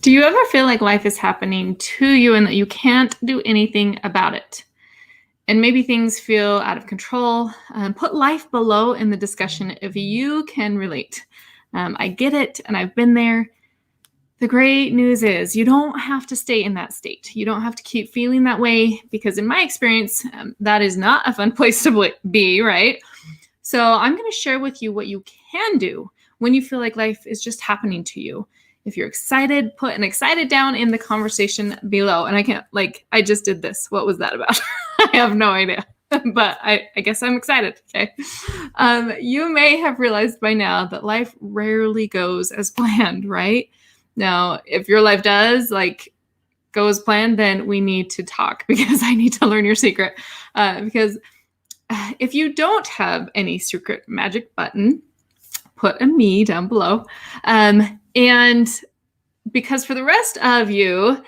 Do you ever feel like life is happening to you and that you can't do anything about it? And maybe things feel out of control. Put life below in the discussion if you can relate. I get it, and I've been there. The great news is you don't have to stay in that state. You don't have to keep feeling that way because, in my experience, that is not a fun place to be, right? So, I'm going to share with you what you can do when you feel like life is just happening to you. If you're excited, put an excited down in the conversation below. And I just did this. What was that about? I have no idea. But I guess I'm excited. Okay. You may have realized by now that life rarely goes as planned, right? Now, if your life does go as planned, then we need to talk because I need to learn your secret. Because if you don't have any secret magic button, put a me down below. And because for the rest of you,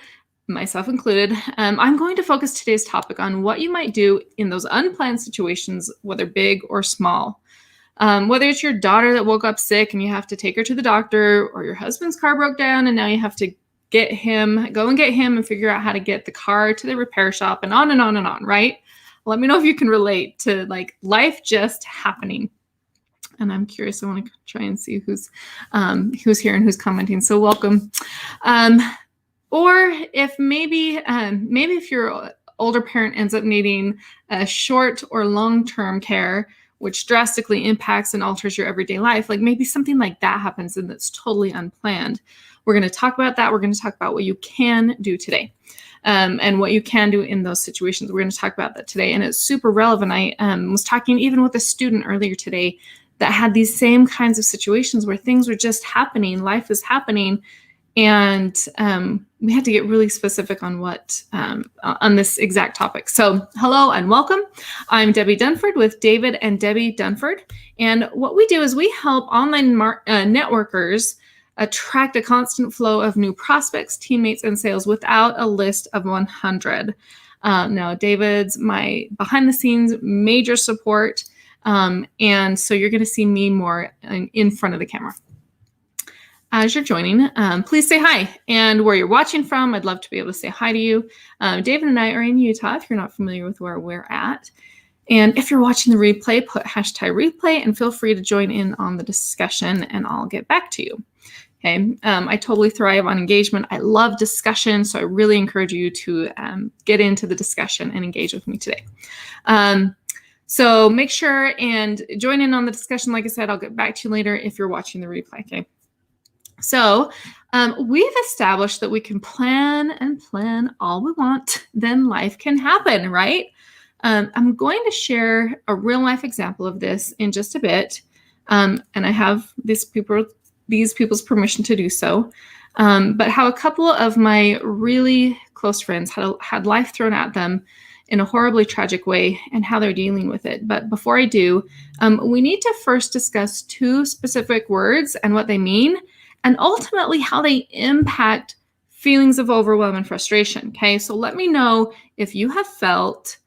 myself included, I'm going to focus today's topic on what you might do in those unplanned situations, whether big or small. Whether it's your daughter that woke up sick and you have to take her to the doctor, or your husband's car broke down and now you have to go and get him and figure out how to get the car to the repair shop, and on and on and on, right? Let me know if you can relate to life just happening. And I'm curious, I want to try and see who's here and who's commenting. So welcome. Or if maybe if your older parent ends up needing a short or long-term care, which drastically impacts and alters your everyday life, maybe something like that happens and that's totally unplanned. We're going to talk about that. We're going to talk about what you can do today. And what you can do in those situations. We're going to talk about that today. And it's super relevant. I was talking even with a student earlier today that had these same kinds of situations where things were just happening, life is happening. And we had to get really specific on on this exact topic. So hello and welcome. I'm Debbie Dunford with David and Debbie Dunford. And what we do is we help online networkers attract a constant flow of new prospects, teammates, and sales without a list of 100. Now, David's my behind the scenes major support. And so you're going to see me more in front of the camera. As you're joining, please say hi. And where you're watching from, I'd love to be able to say hi to you. David and I are in Utah, if you're not familiar with where we're at. And if you're watching the replay, put #replay and feel free to join in on the discussion and I'll get back to you. Okay. I totally thrive on engagement. I love discussion. So I really encourage you to get into the discussion and engage with me today. So make sure and join in on the discussion. Like I said, I'll get back to you later if you're watching the replay. Okay. So we've established that we can plan all we want, then life can happen, right? I'm going to share a real life example of this in just a bit. And I have these people's permission to do so. But how a couple of my really close friends had life thrown at them in a horribly tragic way and how they're dealing with it. But before I do, we need to first discuss two specific words and what they mean, and ultimately how they impact feelings of overwhelm and frustration. Okay, so let me know if you have felt,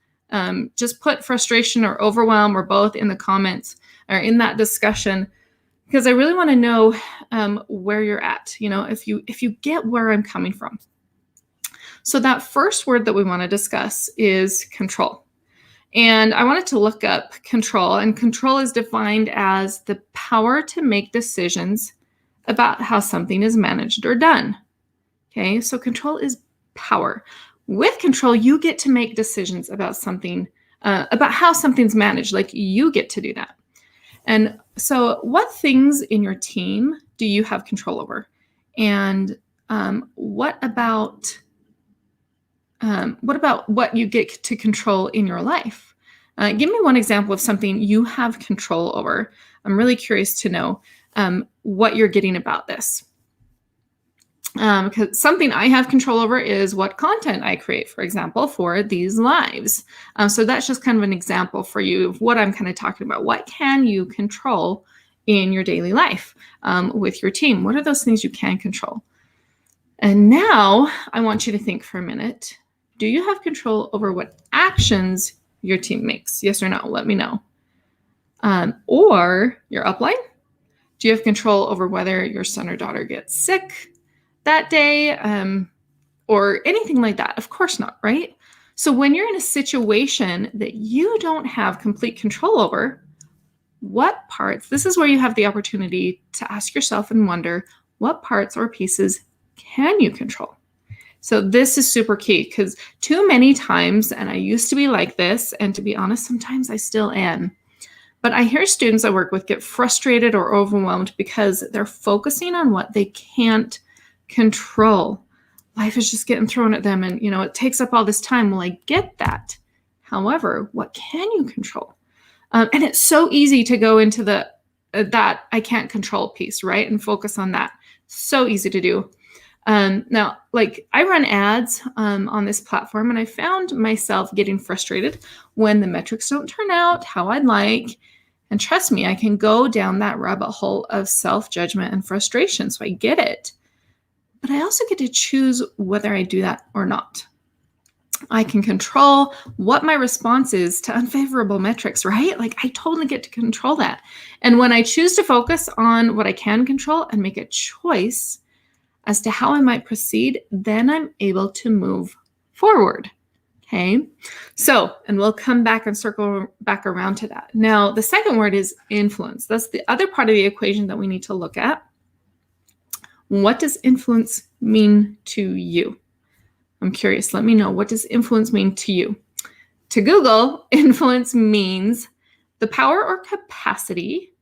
just put frustration or overwhelm or both in the comments or in that discussion, because I really want to know where you're at, if you get where I'm coming from. So that first word that we want to discuss is control. And I wanted to look up control, and control is defined as the power to make decisions about how something is managed or done. Okay, so control is power. With control, you get to make decisions about something, about how something's managed, you get to do that. And so what things in your team do you have control over? And what about what you get to control in your life? Give me one example of something you have control over. I'm really curious to know what you're getting about this. Because something I have control over is what content I create, for example, for these lives. So that's just kind of an example for you of what I'm kind of talking about. What can you control in your daily life with your team? What are those things you can control? And now I want you to think for a minute. Do you have control over what actions your team makes? Yes or no? Let me know. Or your upline? Do you have control over whether your son or daughter gets sick? that day, or anything like that. Of course not, right? So when you're in a situation that you don't have complete control over, what parts, this is where you have the opportunity to ask yourself and wonder, what parts or pieces can you control? So this is super key, because too many times, and I used to be like this, and to be honest, sometimes I still am, but I hear students I work with get frustrated or overwhelmed because they're focusing on what they can't control. Life is just getting thrown at them, and it takes up all this time. Well, I get that. However, what can you control? And it's so easy to go into the that I can't control piece, right? And focus on that. So easy to do. Now, like, I run ads on this platform, and I found myself getting frustrated when the metrics don't turn out how I'd like. And trust me, I can go down that rabbit hole of self-judgment and frustration. So I get it. But I also get to choose whether I do that or not. I can control what my response is to unfavorable metrics, right? Like, I totally get to control that. And when I choose to focus on what I can control and make a choice as to how I might proceed, then I'm able to move forward. Okay. So, and we'll come back and circle back around to that. Now, the second word is influence. That's the other part of the equation that we need to look at. What does influence mean to you? I'm curious. Let me know. What does influence mean to you? To Google, influence means the power or capacity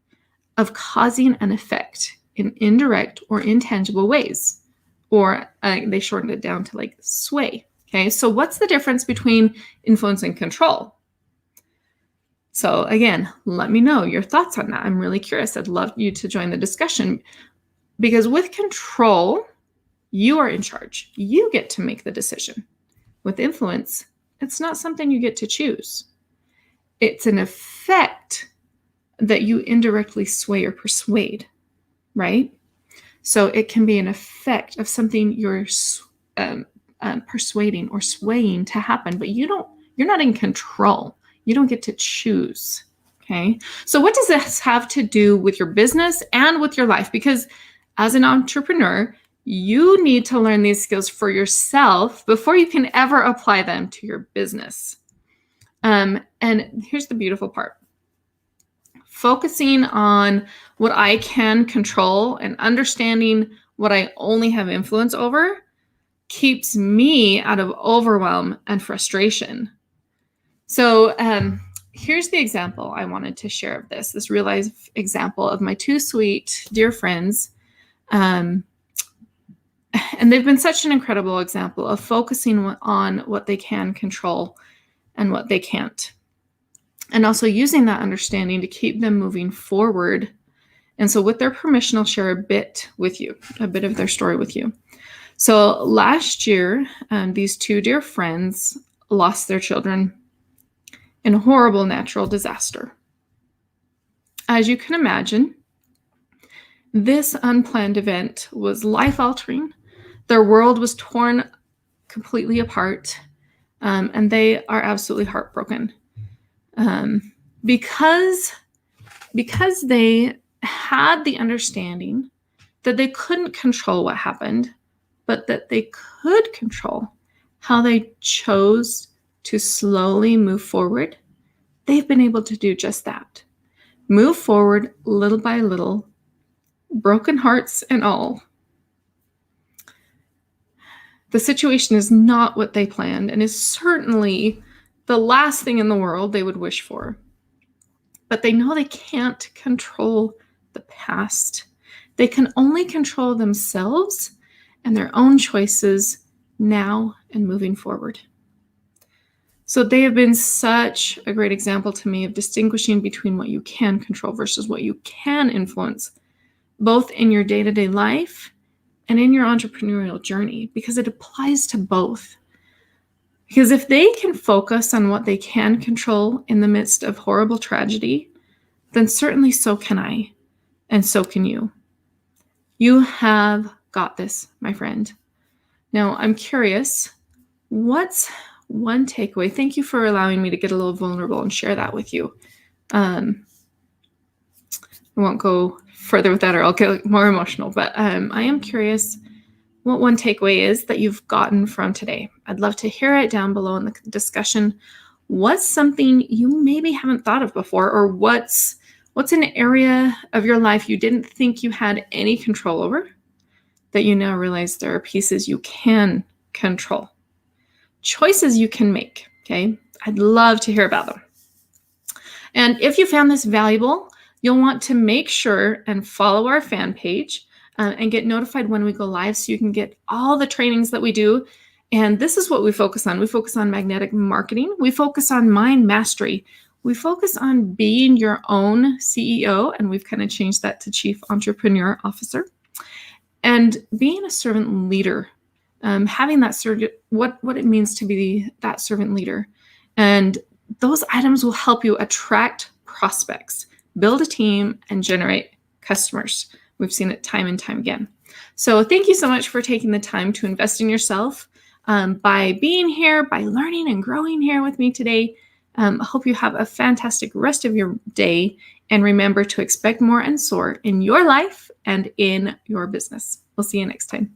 of causing an effect in indirect or intangible ways, or they shortened it down to like sway. Okay, so what's the difference between influence and control? So again, let me know your thoughts on that. I'm really curious. I'd love you to join the discussion, because with control, you are in charge. You get to make the decision. With influence, it's not something you get to choose. It's an effect that you indirectly sway or persuade, right? So it can be an effect of something you're persuading or swaying to happen, but you're not in control. You don't get to choose. Okay. So what does this have to do with your business and with your life? Because as an entrepreneur, you need to learn these skills for yourself before you can ever apply them to your business. And here's the beautiful part. Focusing on what I can control and understanding what I only have influence over keeps me out of overwhelm and frustration. So here's the example I wanted to share of this real life example of my two sweet dear friends. And they've been such an incredible example of focusing on what they can control and what they can't. And also using that understanding to keep them moving forward. And so with their permission, I'll share a bit of their story with you. So last year, these two dear friends lost their children in a horrible natural disaster. As you can imagine, this unplanned event was life-altering. Their world was torn completely apart, and they are absolutely heartbroken. Because they had the understanding that they couldn't control what happened, but that they could control how they chose to slowly move forward. They've been able to do just that. Move forward little by little, broken hearts and all. The situation is not what they planned and is certainly the last thing in the world they would wish for. But they know they can't control the past. They can only control themselves and their own choices now and moving forward. So they have been such a great example to me of distinguishing between what you can control versus what you can influence, both in your day-to-day life and in your entrepreneurial journey, because it applies to both. Because if they can focus on what they can control in the midst of horrible tragedy, then certainly so can I, and so can you. You have got this, my friend. Now, I'm curious, what's one takeaway? Thank you for allowing me to get a little vulnerable and share that with you. I won't go further with that or I'll get more emotional, but I am curious, what one takeaway is that you've gotten from today. I'd love to hear it down below in the discussion. What's something you maybe haven't thought of before, or what's an area of your life you didn't think you had any control over that you now realize there are pieces you can control, choices you can make, okay? I'd love to hear about them. And if you found this valuable, you'll want to make sure and follow our fan page and get notified when we go live so you can get all the trainings that we do. And this is what we focus on. We focus on magnetic marketing. We focus on mind mastery. We focus on being your own CEO, and we've kind of changed that to Chief Entrepreneur Officer. And being a servant leader, having that what it means to be that servant leader. And those items will help you attract prospects, build a team, and generate customers. We've seen it time and time again. So thank you so much for taking the time to invest in yourself by being here, by learning and growing here with me today. I hope you have a fantastic rest of your day, and remember to expect more and soar in your life and in your business. We'll see you next time.